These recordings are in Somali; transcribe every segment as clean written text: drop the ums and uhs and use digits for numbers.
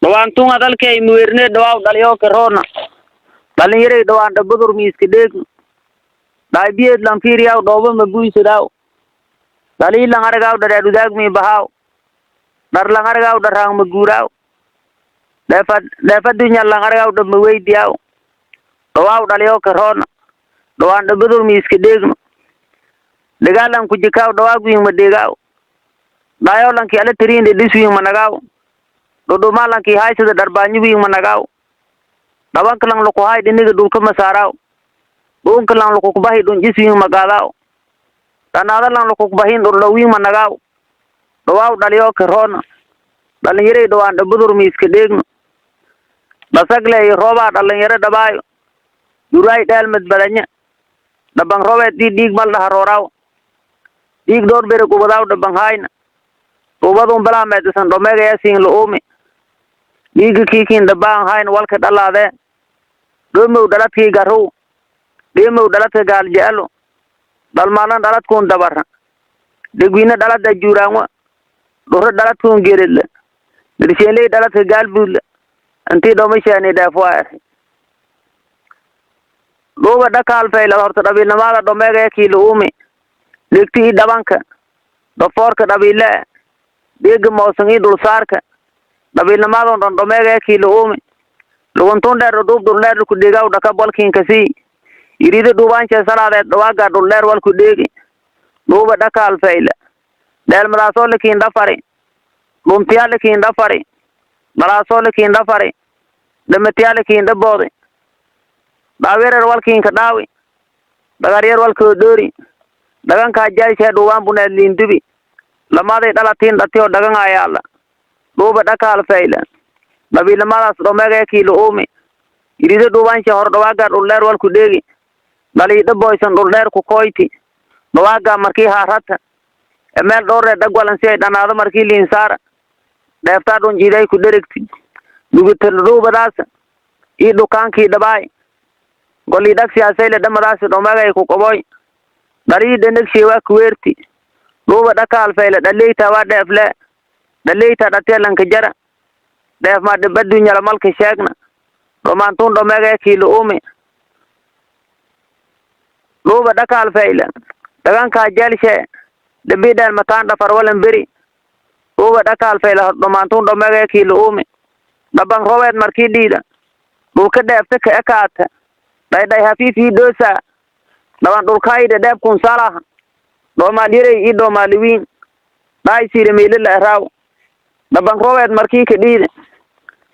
دوان تون هذا الكي مويرني دواو دليو كورونا دلين يري دوان دبدور ميسك ديك دايبيت لامفيرياو دوبا مبوي سداو دلي لانغارغاو درادو داك مي بهاو dar langargaaw darang maguraw dapat dunya langargaaw do mawey diaw waaw daliyo corona do ande bedur miski degno degalan ku jikaw do wagu ma degaw dayo lan ki ala trinde disu managaw do malan ki hayse darbanyu wi managaw dawan kalang loko hay diniga dul ka masaraw don kalang loko ko bahi don jisu magalaw tanada lang loko bahin do lawi managaw waaw daliyo corona dalin yare do ande budur miski degno basagle roba dalin yare dabayo duray dalmet badanya dabang robe di dig mal da haroraw dig dor bere ko badaw dabang hayna to badon bala med san do mega yasin lo ome dig kikin dabang hayna walka dalade do mo dalat ki garo de mo dalat gal jalo dal malan dalat kon dabarna de guina dalat da juranwa do dalat kon gerel de sele dalat gal bul anti do mi shani da foar do wada kal fay la horta dabi namala do mega kilo umi lekti dabanka do forka dabi le deg mo sangi dul sarka dabi namala do mega kilo umi lo wonton der do ler ku degaw da ka bolkin kasi iride do wanche salade do waga do ler wal ku degi do wada kal fay la del mala so lekin da fare lum tiale kin da fare mala so lekin da fare de metiale kin da bode dawerer walkin ka dawi dagar wal ko dori dagan ka jay se do wan bunel lindubi lamade dalatin datio dagan ayala do ba dakal fayla nabi lamala do mega kilo omi iride do wan se hor do waga do ler wal ku degi dali do boy san do ler ku koyti do waga marki harata emel dore dagwalan se danado marki lin sara defta don jiday ku direkti dugutel do badas i dukan ki dabay goli dak siyasay le damadas do magay ku koboy dari denek shewa kuwerti do ba dakal fayla dalita wa defle dalita datelan ka jara def ma de baddu nyala mal ka shegna do man ton do magay kilo ome do ba dakal fayla dagan ka jalshe de bidal matan da farwalan beri do ba dakal fayla do man ton do magay kilo ome dabang rowet marki dida do ka defte ka akata day hafifi dosa dawan dul kayde deb kun salah do ma dire i do ma liwin day sire mele la raw dabang rowet marki ke dide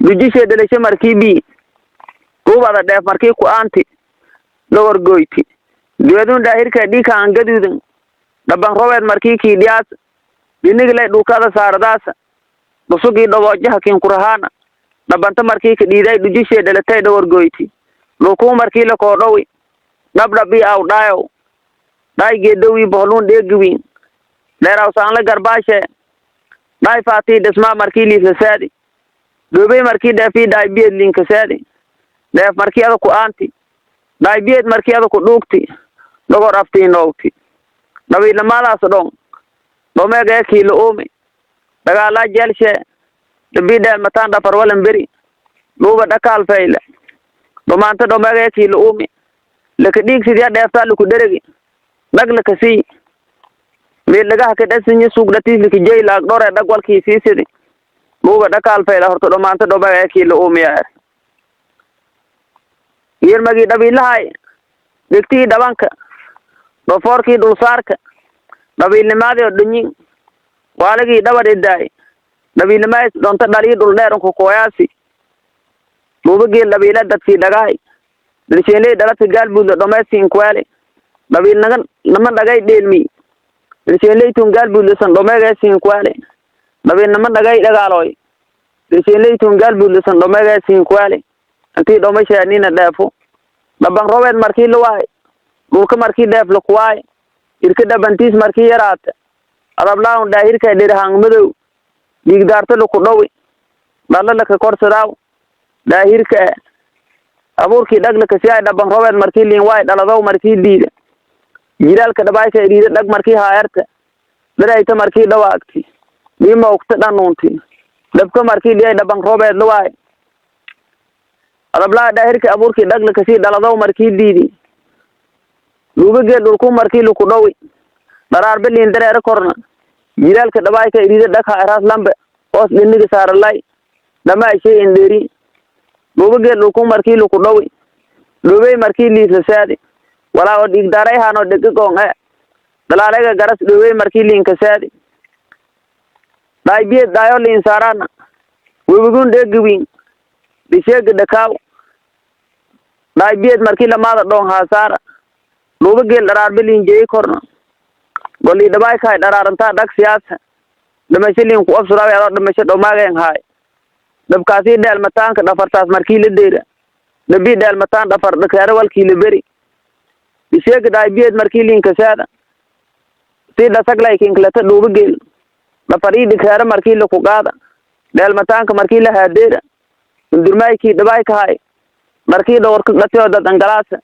du jise de le marki bi ko bada def marki ku anti lor goyti dedun dahir ka di ka angadudun dabang rowet marki ki dias dinigle du kada sardas do sugi do wajha kin qur'ana dabanta marki ke dide du jise de le tay do goyti lo ko marki la ko dowi dabda bi aw dayo dai ge dowi bolun degwi leraw sang la garbashe dai fati desma marki li sadi dobe marki da fi dai bi link sadi da marki ala ko anti dai bi marki ala ko dukti dogo rafti nokti dawi la mala so don do mega kilo omi daga la jelshe de bi da matanda parwalan beri do ba dakal fayla do manta do mega kilo umi lek dik si dia defta lu ku deregi dag la kasi me laga ka dasin sug dati li ki jey la dore dagwal ki si sidi bo ba dakal fayla horto do manta do mega kilo umi yar yer magi dabi lahay dikti dawanka do forki dul sarka dabi limade do nyin walagi dawade dai dabi limay don ta dali dul neron ko koyasi bobu gel dabi la dati dagay dilchele dalat gal bul do mesin kwale dabi naman dagay delmi dilchele tun gal bul san do mega sin kwale dabi naman dagay dagaloy dilchele tun gal bul san do mega sin kwale anti do me shani na defo dabang rowet marki lway bu ka marki def lo kway irka dabantis marki yarat arab laun dahir ka dir hang medo digdarta lo ko dowi dalla la ka korsaraw dahir ka aburki dagla ka siya dabang rowet marki lin way daladaw marki diida jiral ka dabay ka diida dag marki haayarta dara ita marki dawaagti lima waqti dhanunti dabka markii dhiyay dhaban roobeed luwaay adabla daahirka abuurkii dhagla kasii dhalado markii diidi luubageed dhulku markii luku dhawi daraar bilin dareere korna jiraalka dhabaayka iriida dhaka eraas lambe hoos dhiniga saaralay dhama shay indheeri luubageed dhulku markii luku dhawi dhubay markii liisa saadi walaa oo dhigdaray haano dhiqiqoon dalaalayga garas dhubay markii liinka saadi daaybiyad daayo liin saarana webigun dheegwin bisheega dhakaaw daaybiyad markii lamaada dhoon haasaara luubageed daraar bilin jeey korna golii dhabaayka dharaaranta dhag siyaasa dhamashalin ku absuraay ado dhamasho dhomaagen haay dabkaasi dheelmataanka dhafartaas markii la deera dabi dheelmataan dhafar dhakaara walkii la beri bisheega daaybiyad markii liinka saada si dhasaglay kinklata luubageed dhafari dhakaara markii la ku qaada dheelmataanka markii la haadeera indurmaykii dhabaayka haay markii dhowrka dhatio dad angalaasa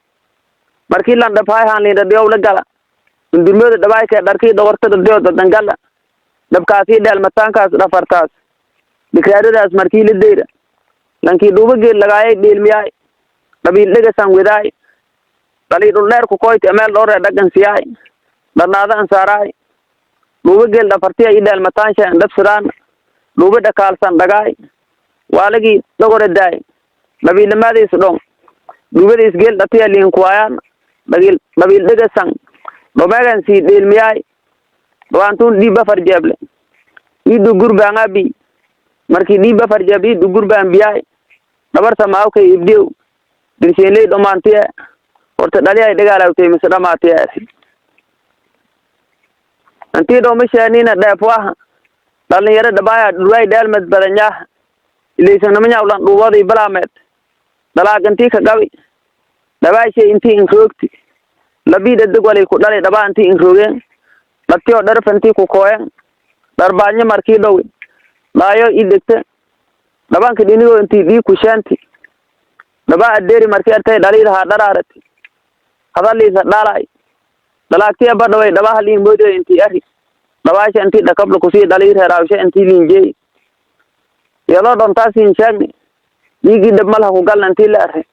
markii lan dhafaay haan liin dhadhiyow la gala indurmooda dhabaayka dharkii dhowrka dhadhiyo dad angala dabkaasi dheelmataankaas dhafartaas dhakaaradaas markii la deera lankii luubageed lagaayay dhiilmiyaay dhabiil dhegasan widaay dhalii dhuldheer ku koyti ameel dhooree dhagan siyaay dharnaada ansaaraay luubageed dhafartiya i dheelmataansha dhabsadaan luuba dhakaalsan dhagaay waalagii dhogore daay dhabiilnimadiis dhon duubadiis geel dhatiya liinkuwaayaan dhabiil dhegasan dhomeegan sii dhiilmiyaay dhawaantuun dhiibba farjeeble iidu gurbaangabi markii dhiibba farjeeb iidu gurbaan biyaay dhabarta maawkay ibdiyow dilsheenley dhomaantiye horta dhaliyay dhagaalawtay mise dhamaatiyaasi antii dhomasheenina dheefwaha dhalinyaro dhabaaya dhurwaay dheelmed badanyaha ilaysanamanyawlan dhuubadii balaameed dalaag intii ka gabi dhabaashay intii inroogti labiida deg walay ku dhalay dhabaa intii inroogeen dhabtiyoo dharf intii ku kooyen dharbaanyo markii dhowi dhaayo i degta dhabanka dhinigoo intii dhii kushaanti dhabaa adeeri markii artay dhaliidahaa dharaarati hadaliisa dhaalay dalaagtiya badhaway dhabaha liin moodio intii ari dhabaasha intii dhakabla kusii dhalii reeraawsha intii liinjeey yadoo dhontaasiin sheegni dhiigii dhabmalha ku galna intii la array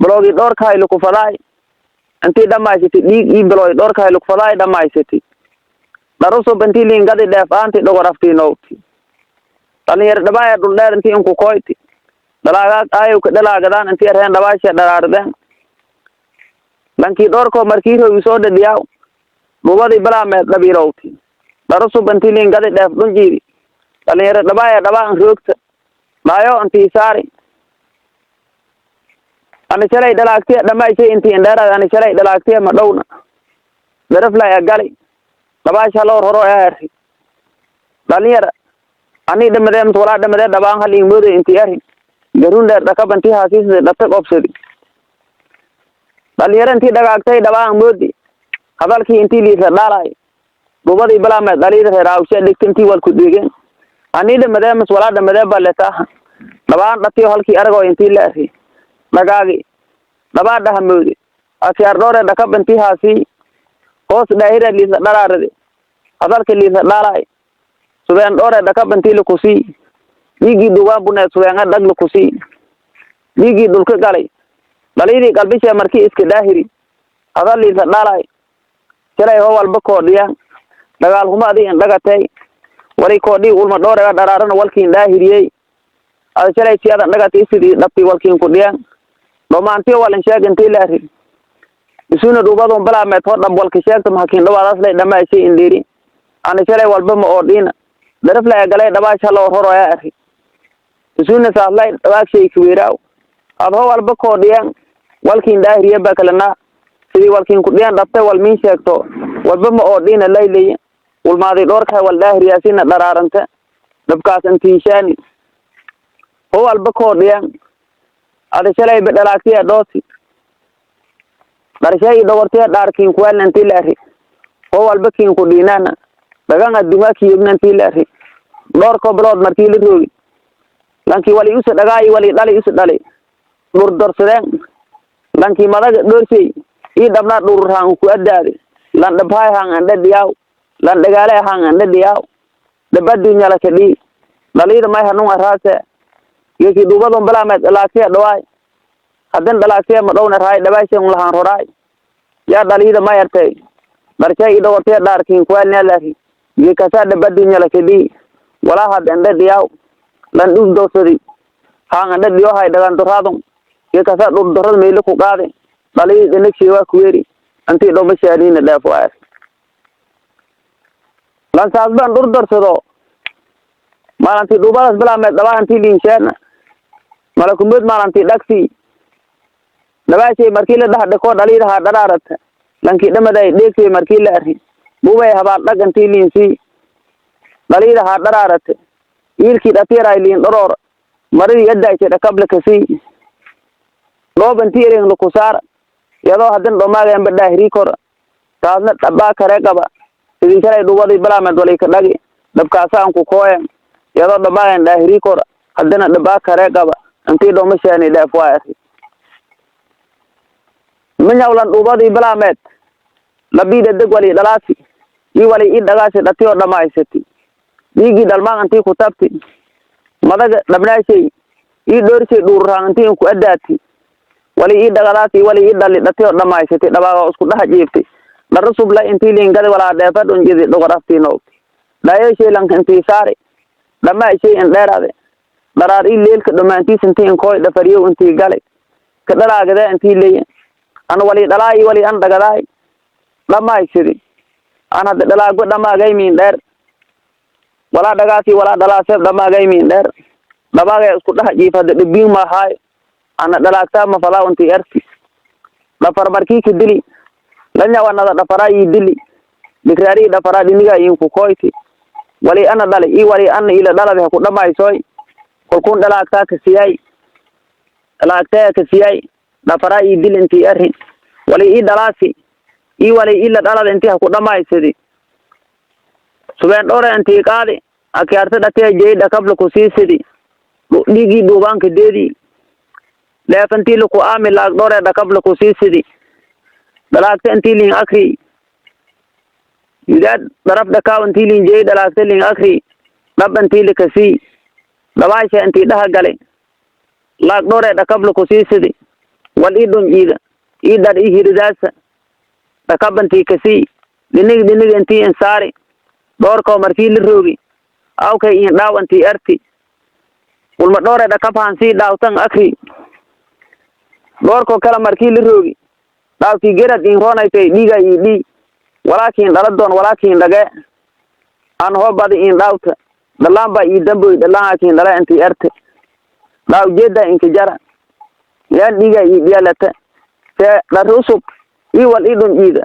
baloogi dhoorkahaylu ku fadaay intii dhamaysati dhiig ii balooy dhoorkahaylu ku fadaay dhamaysati dharusub intii liin gadi dheef aanti dhogoraftii noogti dhalinyaro dhabaaya dhuldheer intii inku koyti dalaagaag aayow ka dhalaagadaan intii arheen dhabaasha dharaardeen lankii dhoorkoo markii rogi soo dhadhiyaaw dhuubadii balaameed dhabiirowti dharusub intii liin gadi dheef dhunjiidi dhalinyaro dhabaaya dhabaan roogta dhaayo intii saari ani shalay dhalaagtiya dhamayshay intii indheeraad ani shalay dhalaagtiya ma dhowna daraflay agali dhabaasha loor horo ari dhalinyara ani dhamadee mt walaa dhamadee dhabaan haliin mooday intii ari garun dheer dhakab intii haasiisday dhabta qobsadi dhalinyaro intii dhagaagtay dhabaan moodi hadalkii intii liisa dhaalay dhuubadii balaameed dhaliida reeraawsha dhigta intii wal ku dhigeen ani dhamadee ms walaa dhamadee baletaha dhabaan dhatiyo halkii aragoo intii la ari dhagaagi dhabaa dhahamoode akiyaar dhoore dhakab intii haasii hoos dhaahira liisa dharaarade hadalka liisa dhaalay subeen dhoore dhakab intii lakusii dhiigii dhuubaan buneed subeenga dhag lakusii dhiigii dhulka galay dhaliidii qalbishee markii iska dhaahiri hadal liisa dhaalay shalay ho walba koodhiyaan dagaal humaadii indhagatay wali koodhii ulma dhoorega dharaarana walkiin dhaahiriyey ada shalay siyadan dhagatay sidii dhabtii walkiin ku dhiyaan dhomaantiyo walin sheeg intii la ari isuna dhuubadun balaameed hoo dhab walka sheegta mahakiin dhawaadaas lay dhamaashay indheeri ana shalay walba ma oodhiina daraflay galay dhabaasha loo roroya ari isuna saaslay dhawaagshay kaweeraaw ad ho walba koodhiyaan walkiin dhaahiriye bakalana sidii walkiin ku dhiyaan dhabtay wal miin sheegto walba ma oodhiina laylaya ulmaaday dhoorkahay wal dhaahiriyaasina dharaaranta dhabkaas intiishaani ho walba koodhiyaan ada shalay ba dhalaagtiya dhooti dharshay dhogortiya dhaarkiin kuwaalna intii la ari ho walba kiin ku dhiinaana dhagan adduunga kiyobna intii la ari dhoorko bilood markii la roogi lankii wali usa dhagaayi wali dhali usa dhali dhurdorsadeen lankii madaga dhoorshay ii dhabnaa dhururhaan ku addaade lan dhabhaay haan andhadhiyaaw lan dhagaale haan andhadhiyaaw dhab adduunyala kadhii دليل ما يهنون الراسة يكي دوبادهم بلا ما دلاكسية دواي هدن دلاكسية مدون الرأي دبايسي ملهان رأي يا دليل ما يرتي برشاي دورتي داركين كوال نالكي يكسا دبدي نالكي دي ولا هد عند دياو لن دوس دوسري هان عند ديو هاي دغان ترادون يكسا دوس درد ميلكو قادي دليل دنك شيوا كويري انتي دو بشارين دافو آس لان ساسبان دور درسدو مالانتي دوباس بلا ما دوا انتي لينشان مالكمبد مالانتي داكسي دباشي مركيل ده دكو دليل ها درارت لانكي دمداي ديكسي مركيل اري بوباي هبا دغ انتي لينسي دليل ها درارت يلكي دتيراي لين ضرور مري يداي كده قبل كسي روب انتي رين لكوسار يدو هدن دوماغان بداهري كور taasna dhabaa kare qaba sidii shalay dhuwadii balaamed walay ka dhagi dhabkaasaan ku kooyan iyadoo dhamaayan dhaahiri kor haddana dhabaa kare qaba intii dhooma sheeni dheef waa arki minyawlan dhuwadii balaamed labiida deg wali dhalaasi ii wali ii dhagaasi dhatiyo dhamaysati dhiigii dhalmaan intii ku tabti madaga dhabnaashay ii dhoorishay dhuurraan intii ku adaati wali ii dhagalaasi wali ii dhali dhatiyo dhamaysati dhabaaga isku dhaha jiifti darusub la intii liingada wala dheefad unjidi dhuqaraftino dhaayay lan intii saari dhama shay in dheerade darar ii leelka dhamaantiis intii kooy dhafariyo intii galay ka dhalaagada intii leeyin an wali dhalaay wali an dhagadaay dhama sidi ana dhalaago dhamaagay miin dheer wala dhagaasi wala dhalaasay dhamaagay miin dheer dhabaagay isku dhaha jiifada dhibiin ma haay ana dhalaagta ma falaa intii arki dhafar markii ka dili lanya wanada dhafara ii dili dikraari dhafara diniga in ku koyti wali ana dali ii wali ana ila dhalada ku dhamaysoy kolkun dhalaagta ka siyay dhafara ii dil intii arrin wali ii dhalaasi ii wali ila dhalada intii ku dhamaysidi subeen dhore intii qaadi akaarta dhatay jeeda kabla ku siisidi dhigi duubanka deedi leefantii ku aamil laag dhore kabla ku siisidi dalaagta intii liin akri yidad daraf dhakaaw intii liin jeey dalaagta liin akri dhab intii likasi dhabaasha intii dhaha gale laag dhore dhakabla ku siisidi wal ii dhunjiida ii dhar ii hiridaasa dhakab intii kasi dhinig intii insaari dhoorkoo markii la roogi awkay in dhaaw intii arti ulma dhore dhakab hansii dhaawtan akri dhoorkoo kala markii la roogi dhaawtii gerad in roonaytay dhiiga ii dhii walaakiin dhaladoon walaakiin dhage aan hoobadi in dhaawta dhalaanba ii damboy dhalaankiin dhala intii arte dhaaw jeeda inka jara yaan dhiiga ii dhiyalata te dharusub ii wal ii dhunjiida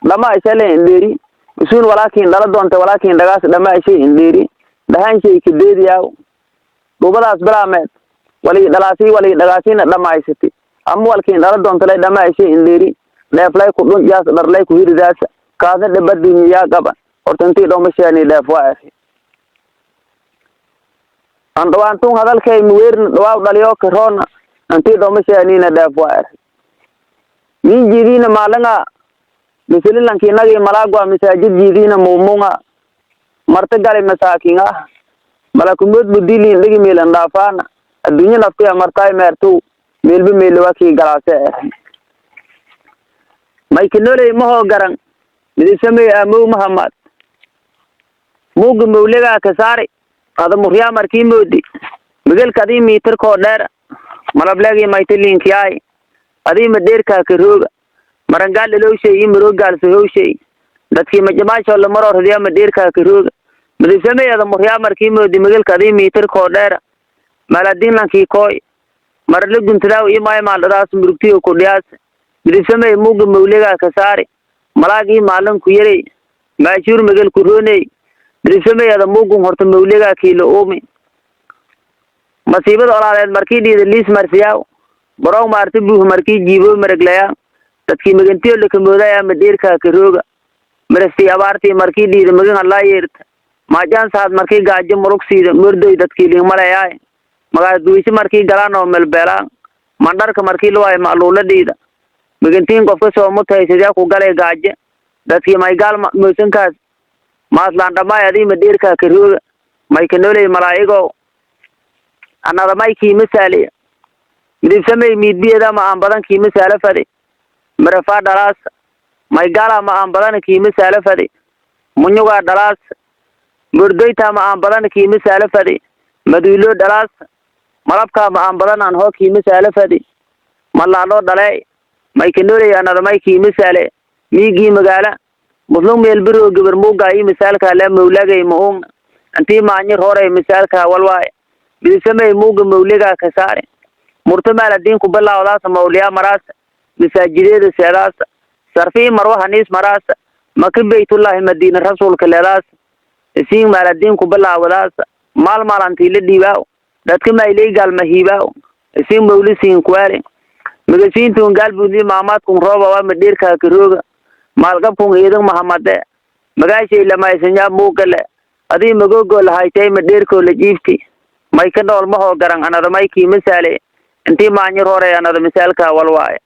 dhama ishale indheeri usuun walaakiin dhaladoonta walaakiin dhagaas dhama ishay indheeri dhahanshay ka deediyaaw dhubadaas bilaameed wali dhalaasii wali dhagaasiina dhamaysati ama walkiin dhaladoonta lay dhama ishay indheeri dheeflay ku dhunjaas dharlay ku hiridaasa kaasna dhabadii miyaa qaba horta intii dhooma sheeni dheef waa arki an dhawaantun hadalkay muweerna dhawaaw dhaliyo karoona intii dhooma sheeniina dheef waa arki min jidiina maalanga misalilankii nagii malaagwa masaajid jidiina muumunga marta galay masaakinga malakumud budiliin dhigi meelan dhaafaana adduunya naftiya martaay meertu meelba meelwakii galaase maykinoley mahoo garan midisame amow mahamad muuga mawlagaa ka saari ada muryaa markii moodi migalka adii miitarkoo dheer malableegii maytaliinkiyaay adii madeerkaa ka rooga marangaal ilowshay ii maroogaal sahowshay dadkii majamaashoo lamaroo radiyaa madeerkaa ka rooga midisame ada muryaa markii moodi migalka adii miitarkoo dheer maladiinlankii kooy marle guntadaaw ii maaymaaldhadaas murugtiyo ku dhiyaas midisame muuga mawlagaa ka saari malaagii maalanku yarey maashuur magal ku rooney midisame ada muugun horta mawlagaa kiila uumi masiibada olaadeed markii dhiida liis marsiyaaw borow maarta buuh markii jiiboo maraglayaa dadkii magantiyo lakamoodayaa madeerkaa ka rooga marastii abaartii markii dhiida magan allaa yeerta maajaan saad markii gaajo murugsiida mordoy dadkii liingmalayaay magaas duwisho markii galaan oo melbeelaan mandharka markii luwaayo ma'luula dhiida magantiin qofka soo mutaysadyaa ku galay gaajo dadkii maygaal moosankaas maaslaan dhamaay adii madeerkaa ka rooga ما يكنولي ملايقو أنا هذا ما يكي مثالي مديب سمي ميد بيدا ما أنبضان كي مثالة فدي مرفا دراس ما يقالا ما أنبضان كي مثالة فدي منيوغا دراس مردويتا ما أنبضان كي مثالة فدي مدويلو دراس مرابكا ما أنبضان أنهو كي مثالة فدي ملالو دلاي ما يكنولي أنا هذا ما يكي مثالي ميجي مقالة مسلم يلبرو قبر موقع أي مثالك لا مولاقي مهون أنتي معنير هوري مثالك والواي بسمي موقع مولاقا كساري مرتمى الدين كبلا ولاس موليا مراس مساجدين سيراس صرفي مروح نيس مراس مكب بيت الله مدينة رسول كلاس سين مال الدين كبلا ولاس مال أنتي لدي باو دتك ما إلي قال مهيباو سين مولي سين كواري مجسين تون قال بودي ماماتكم روبا ومدير كاكروغ مالكم إيدن محمد مجاشي لما يسنجا موكل أدي مجوجل هايتي مدير كل جيفتي ما يكدول ما هو قرن أنا رمايكي مثالي أنتي ما نيروري أنا رمثالك والواي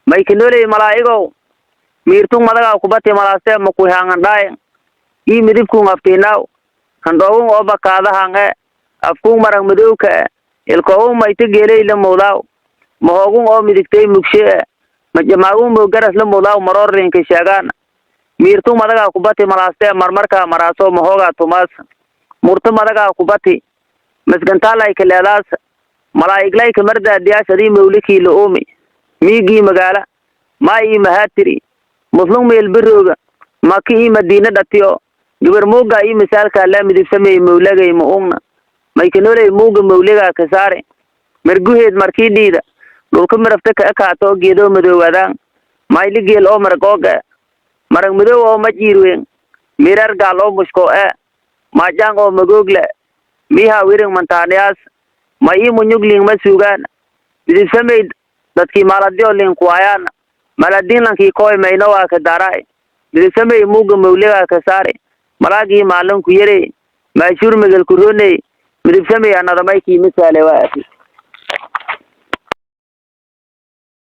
ما يكنولي ملايقو ميرتون مدغا كبتي ملاسة مكوهان داين إي مدبكم أفتيناو هندوون أوبا كادا هانغ أفكون مرق مدوك الكوون ما يتجيلي لمولاو مهوغون أو مدكتي مكشي مجمعون بوغرس لمولاو مرورين كشاغان ميرتون مدغا كبتي ملاسة مرمركا مراسو مهوغا توماس مرتو مدغا كبتي مسكنتا لايك الليلاس ملايك لايك مردا دياس دي مولكي لأومي ميجي مقالة ما إي مهاتري مسلم يلبروغ ماكي إي مدينة داتيو جبر موغا إي مثال كالا مدي سمي مولاغي مؤمنا ما يكنولي موغا مولاغا كساري مرقوهيد مركي ديدا لولكم مرفتك أكاتو جيدو مدو ودان ما يلقي الأو مرقوغا مرق مدو أو مجيروين ميرار قالو مشكو ما جانغو مقوغلا ميها ويرن منتانياس ما إي منيوغلين مسوغان مدي سمي dadkii maaladyo lin kuwayaan maladin lankii koy mayno waa ka daray bisamay muuga mawliga ka saare malagi maalin ku yare maashur magal ku roonay bisamay anadamay ki misaale waa